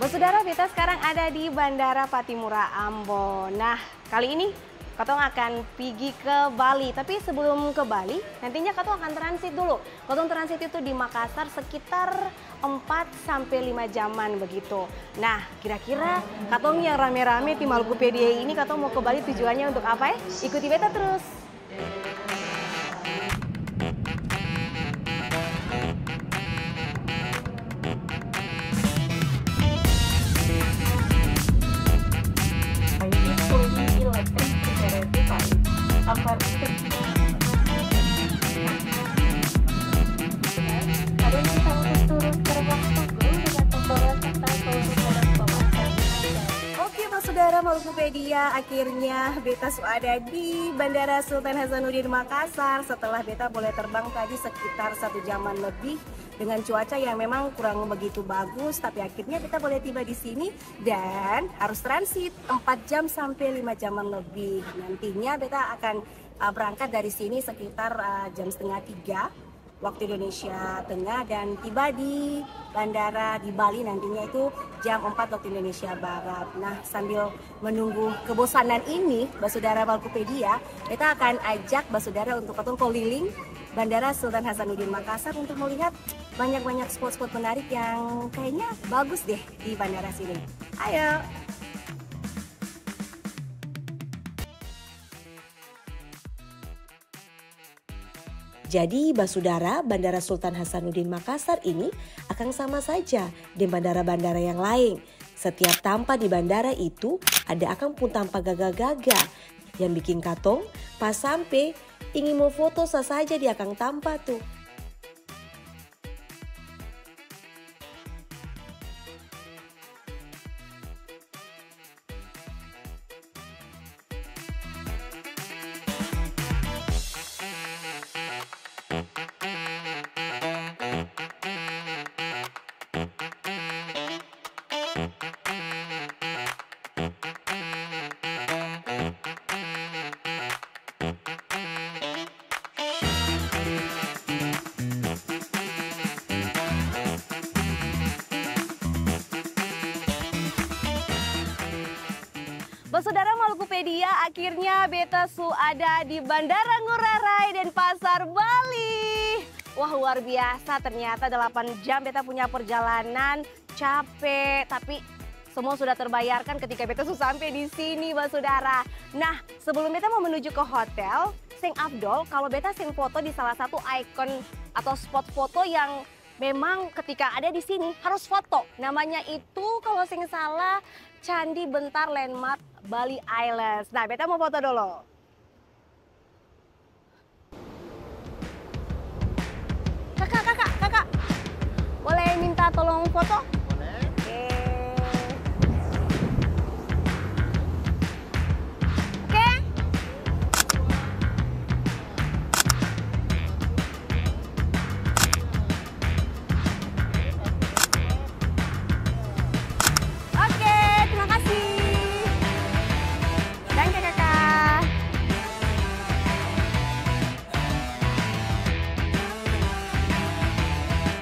Saudara, kita sekarang ada di Bandara Patimura, Ambon. Nah, kali ini Katong akan pergi ke Bali. Tapi sebelum ke Bali, nantinya Katong akan transit dulu. Katong transit itu di Makassar sekitar 4-5 jaman begitu. Nah, kira-kira Katong yang rame-rame di Malukupedia ini, Katong mau ke Bali tujuannya untuk apa ya? Ikuti beta terus. Saudara Malukupedia, akhirnya beta ada di Bandara Sultan Hasanuddin Makassar setelah beta boleh terbang tadi sekitar 1 jaman lebih dengan cuaca yang memang kurang begitu bagus, tapi akhirnya beta boleh tiba di sini dan harus transit 4 jam sampai 5 jaman lebih. Nantinya beta akan berangkat dari sini sekitar jam setengah 3 waktu Indonesia Tengah dan tiba di bandara di Bali nantinya itu jam 4 waktu Indonesia Barat. Nah, sambil menunggu kebosanan ini, Basudara Malukupedia, kita akan ajak Basudara untuk keliling Bandara Sultan Hasanuddin Makassar untuk melihat banyak-banyak spot-spot menarik yang kayaknya bagus deh di bandara sini. Ayo! Jadi, Basudara, Bandara Sultan Hasanuddin Makassar ini akan sama saja dengan bandara-bandara yang lain. Setiap tampak di bandara itu ada akan pun tampak gagah-gagah yang bikin katong pas sampai ingin mau foto saja dia akan tampak tuh. Saudara Malukupedia, akhirnya beta ada di Bandara Ngurah Rai dan Pasar Bali. Wah, luar biasa, ternyata 8 jam beta punya perjalanan, capek, tapi semua sudah terbayarkan ketika beta sampai di sini, Saudara. Nah, sebelum beta mau menuju ke hotel, sing afdol kalau beta sing foto di salah satu ikon atau spot foto yang memang ketika ada di sini harus foto. Namanya itu kalau sing salah Candi Bentar Landmark Bali Islands. Nah, beta mau foto dulu. Kakak. Boleh minta tolong foto? Boleh. Oke.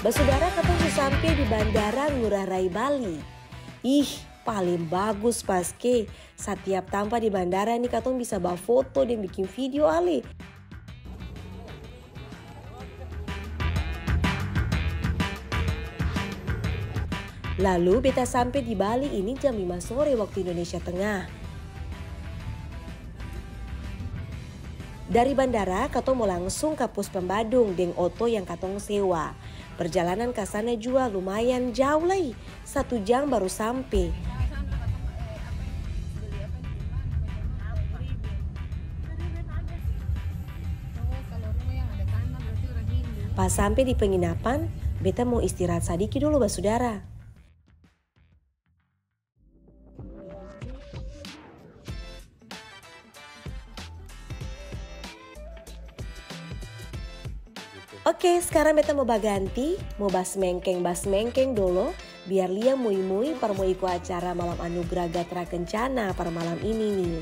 Basudara, katong sampai di Bandara Ngurah Rai Bali. Ih, paling bagus paske. Setiap tampak di bandara ini katong bisa bawa foto dan bikin video ale. Lalu beta sampai di Bali ini jam 5 sore waktu Indonesia Tengah. Dari bandara, katong mau langsung ke pos pembadung dengan oto yang katong sewa. Perjalanan ke sana juga lumayan jauh lah, 1 jam baru sampai. Pas sampai di penginapan, beta mau istirahat sedikit dulu, Basudara. Oke, sekarang beta mau baganti, mau bas mengkeng dulu, biar Lia mui par mau ikut acara malam anugerah Gatra Kencana pada malam ini nih.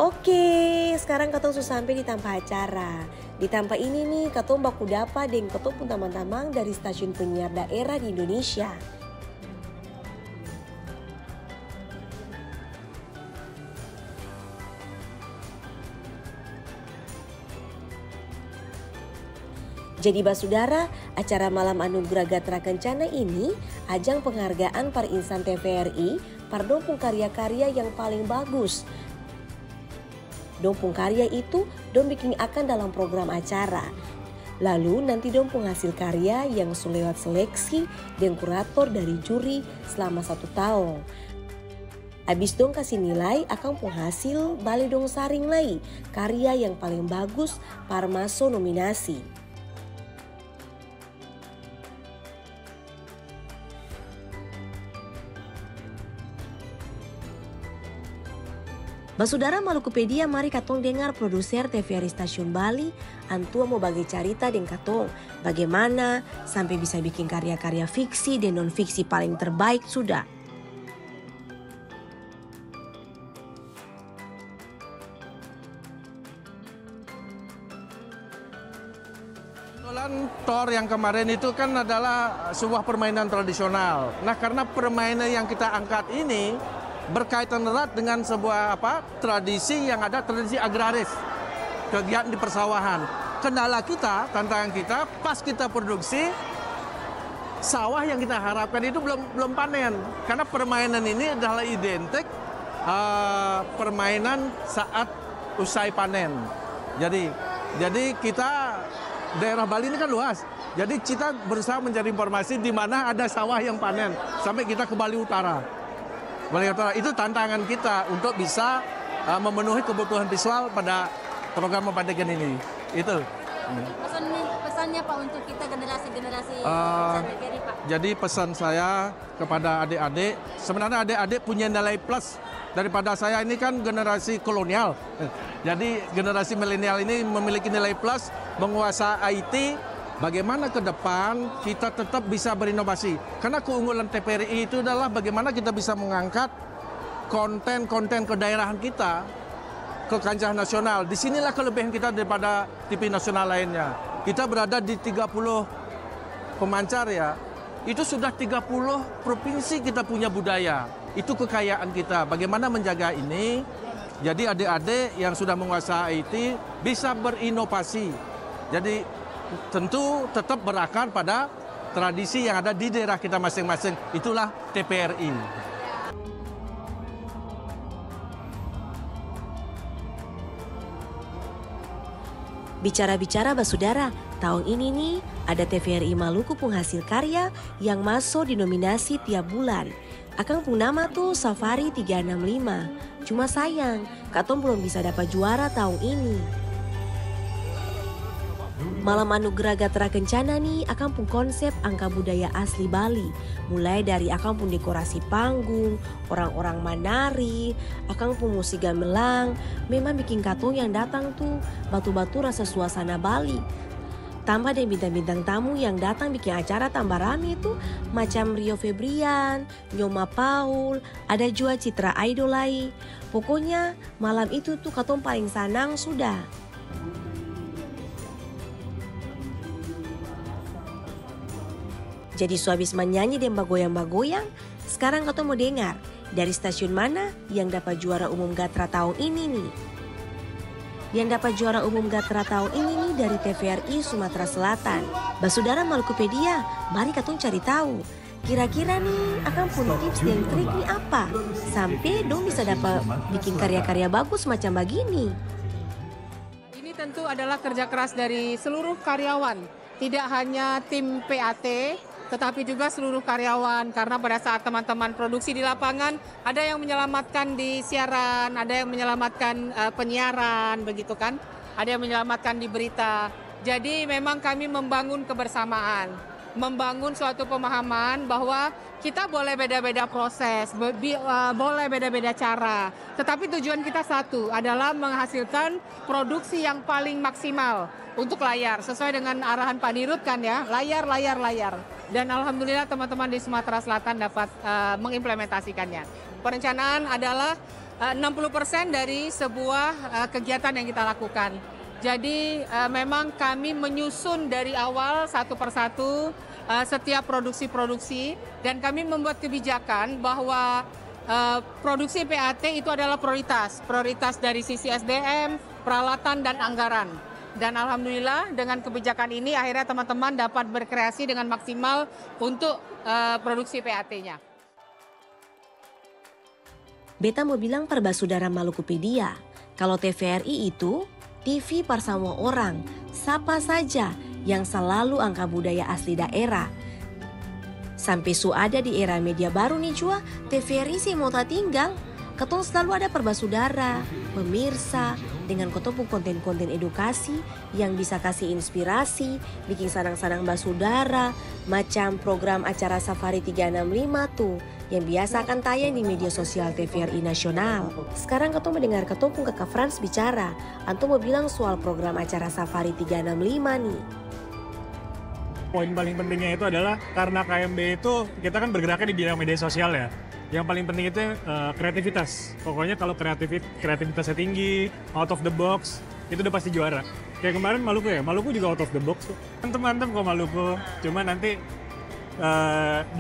Oke, sekarang katong sudah sampai di tempat acara. Di tempat ini nih, katong baku dapat dengan katong pun teman-teman dari stasiun penyiar daerah di Indonesia. Jadi basudara, acara Malam Anugerah Gatra Kencana ini ajang penghargaan para insan TVRI para dompung karya-karya yang paling bagus. Dompung karya itu dong bikin akan dalam program acara. Lalu nanti dong hasil karya yang lewat seleksi dan kurator dari juri selama 1 tahun. Abis dong kasih nilai akan hasil balik dong saring lagi karya yang paling bagus para masuk nominasi. Basudara Malukupedia, mari katong dengar produser TVRI Stasiun Bali, Antua mau bagi cerita dengan katong. Bagaimana sampai bisa bikin karya-karya fiksi dan non-fiksi paling terbaik sudah. Tor yang kemarin itu kan adalah sebuah permainan tradisional. Nah, karena permainan yang kita angkat ini berkaitan erat dengan sebuah tradisi yang ada, tradisi agraris, kegiatan di persawahan. Kendala kita, tantangan kita, pas kita produksi, sawah yang kita harapkan itu belum panen. Karena permainan ini adalah identik permainan saat usai panen. Jadi kita, daerah Bali ini kan luas. Jadi kita berusaha mencari informasi di mana ada sawah yang panen, sampai kita ke Bali Utara. Itu tantangan kita untuk bisa memenuhi kebutuhan visual pada program mempandekan ini. Itu. Pesannya Pak untuk kita generasi-generasi TVRI Pak. Jadi pesan saya kepada adik-adik, sebenarnya adik-adik punya nilai plus daripada saya ini kan generasi kolonial. Jadi generasi milenial ini memiliki nilai plus, menguasai IT. Bagaimana ke depan kita tetap bisa berinovasi. Karena keunggulan TVRI itu adalah bagaimana kita bisa mengangkat konten-konten kedaerahan kita ke kancah nasional. Disinilah kelebihan kita daripada TV nasional lainnya. Kita berada di 30 pemancar ya. Itu sudah 30 provinsi kita punya budaya. Itu kekayaan kita. Bagaimana menjaga ini? Jadi adik-adik yang sudah menguasai IT bisa berinovasi. Jadi tentu tetap berakar pada tradisi yang ada di daerah kita masing-masing. Itulah TVRI. Bicara-bicara basudara, tahun ini nih ada TVRI Maluku penghasil karya yang masuk di nominasi tiap bulan. Akang pun nama tuh Safari 365. Cuma sayang, katong belum bisa dapat juara tahun ini. Malam Anugerah Gatra Kencana nih akan pun konsep angka budaya asli Bali. Mulai dari akan pun dekorasi panggung, orang-orang menari, akan pun musik gamelan. Memang bikin katong yang datang tuh batu-batu rasa suasana Bali. Tambah dan bintang-bintang tamu yang datang bikin acara tambah rame tuh macam Rio Febrian, Nyoma Paul, ada juga Citra Idolai. Pokoknya malam itu tuh katong paling senang sudah. Jadi habis menyanyi dan bagoyang-bagoyang, sekarang kau mau dengar dari stasiun mana yang dapat juara umum Gatra tahun ini nih. Yang dapat juara umum Gatra tahun ini nih dari TVRI Sumatera Selatan. Basudara Malukupedia, mari katong cari tahu. Kira-kira nih akan punya tips dan trik nih apa? Sampai dong bisa dapat bikin karya-karya bagus macam begini. Ini tentu adalah kerja keras dari seluruh karyawan. Tidak hanya tim PAT, tetapi juga seluruh karyawan, karena pada saat teman-teman produksi di lapangan ada yang menyelamatkan di siaran, ada yang menyelamatkan penyiaran, begitu kan, ada yang menyelamatkan di berita. Jadi memang kami membangun kebersamaan, membangun suatu pemahaman bahwa kita boleh beda-beda proses, boleh beda-beda cara, tetapi tujuan kita satu adalah menghasilkan produksi yang paling maksimal untuk layar, sesuai dengan arahan Pak Dirut kan ya, layar. Dan alhamdulillah teman-teman di Sumatera Selatan dapat mengimplementasikannya. Perencanaan adalah 60% dari sebuah kegiatan yang kita lakukan. Jadi memang kami menyusun dari awal satu persatu setiap produksi-produksi, dan kami membuat kebijakan bahwa produksi PAT itu adalah prioritas dari sisi SDM, peralatan, dan anggaran. Dan alhamdulillah dengan kebijakan ini akhirnya teman-teman dapat berkreasi dengan maksimal untuk produksi PAT-nya. Beta mau bilang per Basudara Malukupedia, kalau TVRI itu TV par semua orang, siapa saja yang selalu angkat budaya asli daerah. Sampai su ada di era media baru nih cua, TVRI sih mau tak tinggal. Ketong selalu ada per Basudara, pemirsa, dengan ketong konten-konten edukasi yang bisa kasih inspirasi, bikin sanang-sanang Basudara, macam program acara Safari 365 tuh, yang biasa akan tayang di media sosial TVRI nasional. Sekarang ketong mendengar ketong pun Kakak Frans bicara, antum mau bilang soal program acara Safari 365 nih. Poin paling pentingnya itu adalah karena KMB itu kita kan bergeraknya di bidang media sosial ya. Yang paling penting itu kreativitas. Pokoknya kalau kreativitasnya tinggi, out of the box, itu udah pasti juara. Kayak kemarin Maluku ya, Maluku juga out of the box. Mantep kok Maluku, cuma nanti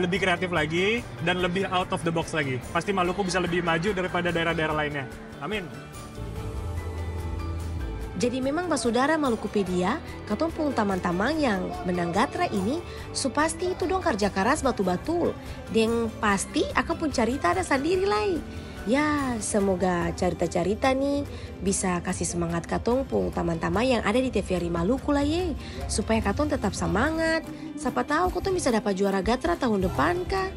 lebih kreatif lagi dan lebih out of the box lagi. Pasti Maluku bisa lebih maju daripada daerah-daerah lainnya. Amin. Jadi memang Basudara Malukupedia, katong pun tamang-tamang yang menang Gatra ini, su pasti itu dong kerja keras batu-batul. Dan pasti akan pun cerita ada sendiri lagi. Ya, semoga cerita-cerita nih bisa kasih semangat katong pun teman-teman yang ada di TVRI Maluku lah ye. Supaya katong tetap semangat. Siapa tahu katong bisa dapat juara Gatra tahun depan kah?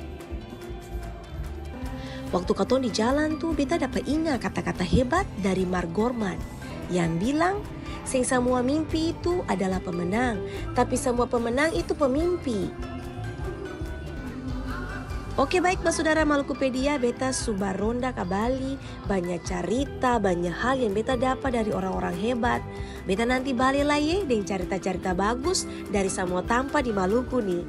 Waktu katong di jalan tuh, beta dapat ingat kata-kata hebat dari Mark Gorman yang bilang, sing semua mimpi itu adalah pemenang, tapi semua pemenang itu pemimpi. Oke baik Basudara Malukupedia, beta subaronda ke Bali, banyak cerita, banyak hal yang beta dapat dari orang-orang hebat. Beta nanti balik lagi dengan cerita-cerita bagus dari semua tampa di Maluku nih.